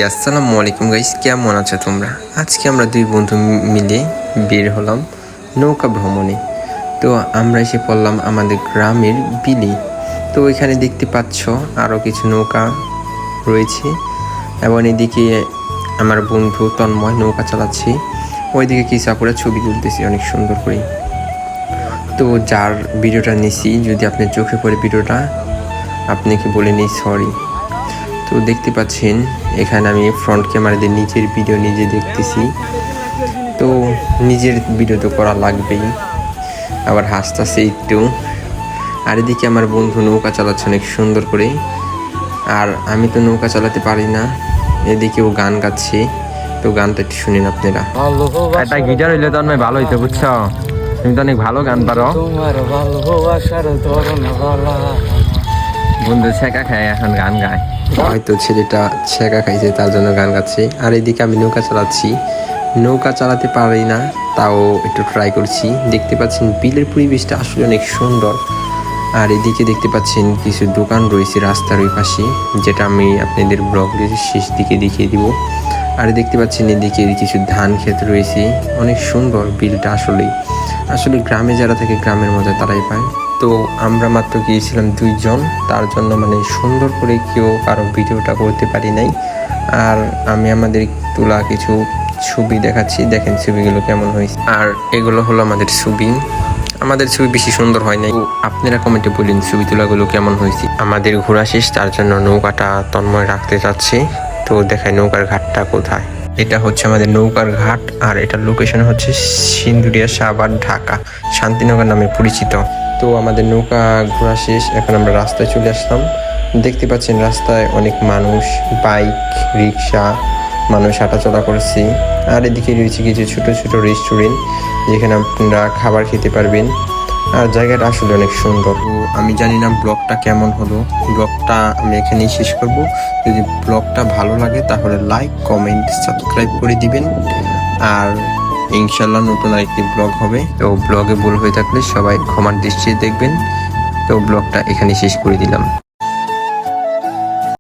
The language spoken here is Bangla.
আসসালামু আলাইকুম গাইস, কেমন আছো তোমরা? আজকে আমরা দুই বন্ধু মিলে বের হলাম নৌকা ভ্রমণে। তো আমরা এসে পড়লাম আমাদের গ্রামের বিলে। তো এখানে দেখতে পাচ্ছ আরও কিছু নৌকা রয়েছে এবং এদিকে আমার বন্ধু তন্ময় নৌকা চালাচ্ছে, ওইদিকে কি চাপড়ে ছবি তুলতেছি অনেক সুন্দর করে। তো যার ভিডিওটা নিছি, যদি আপনার চোখে পড়ে ভিডিওটা আপনি কি বলে নিই সরি। তো দেখতে পাচ্ছেন এখানে আমি ফ্রন্ট ক্যামেরা দিয়ে নিজের ভিডিও নিজে দেখতেছি। তো নিজের ভিডিও তো করা লাগবেই, আবার হাসতেছে একটু। আর এদিকে আমার বন্ধু নৌকা চালাচ্ছে অনেক সুন্দর করে, আর আমি তো নৌকা চালাতে পারি না। এদিকে ও গান গাচ্ছে, তো গানটা একটু শুনেন আপনারা। একটা গিটার হইলে তো অনেক ভালো হইতো, বুঝছো? তুমি তো অনেক ভালো গান পারো। বন্ধু ছেঁকা খায়, এখন গান গায়। হয়তো ছেলেটা ছেঁকা খাইছে তার জন্য গান গাচ্ছে। আর এদিকে আমি নৌকা চালাচ্ছি, নৌকা চালাতে পারি না, তাও একটু ট্রাই করছি। দেখতে পাচ্ছেন বিলের পরিবেশটা আসলে অনেক সুন্দর। আর এদিকে দেখতে পাচ্ছেন কিছু দোকান রয়েছে রাস্তার ওই পাশে, যেটা আমি আপনাদের ব্লগের শেষ দিকে দেখিয়ে দিব। আর দেখতে পাচ্ছেন এদিকে কিছু ধান ক্ষেত রয়েছে, অনেক সুন্দর বিলটা। আসলে গ্রামে যারা থাকে গ্রামের মজা তারাই পায়। তো আমরা মাত্র গিয়েছিলাম দুইজন, তার জন্য মানে সুন্দর করে কেউ কারো ভিডিওটা করতে পারি নাই। আর আমি আমাদের তোলা কিছু ছবি দেখাচ্ছি, দেখেন ছবিগুলো কেমন হয়েছে। আর এগুলো হলো আমাদের ছবি। আমাদের ছবি বেশি সুন্দর হয় নাই, আপনারা কমেন্টে বলুন ছবি তোলাগুলো কেমন হয়েছে। আমাদের ঘোরা শেষ, তার জন্য নৌকাটা তন্ময় রাখতে যাচ্ছে। তো দেখায় নৌকার ঘাটটা কোথায়। এটা হচ্ছে আমাদের নৌকার ঘাট, আর এটার লোকেশন হচ্ছে সিন্দুরিয়া, সাভার, ঢাকা, শান্তিনগর নামে পরিচিত। তো আমাদের নৌকা ঘোরা শেষ, এখন আমরা রাস্তায় চলে আসলাম। দেখতে পাচ্ছেন রাস্তায় অনেক মানুষ, বাইক, রিক্সা, মানুষ হাঁটাচলা করছে। আর এদিকে রয়েছে কিছু ছোট ছোট রেস্টুরেন্ট, যেখানে আপনারা খাবার খেতে পারবেন। আর জায়গাটা আসলে অনেক সুন্দর। তো আমি জানি না ব্লগটা কেমন হলো, ব্লগটা আমি এখানেই শেষ করব। যদি ব্লগটা ভালো লাগে তাহলে লাইক, কমেন্ট, সাবস্ক্রাইব করে দিবেন। আর ইনশাল্লাহ নতুন আরেকটি ব্লগ হবে। তো ব্লগে ভুল হয়ে থাকলে সবাই ক্ষমার দৃষ্টিতে দেখবেন। তো ব্লগটা এখানে শেষ করে দিলাম।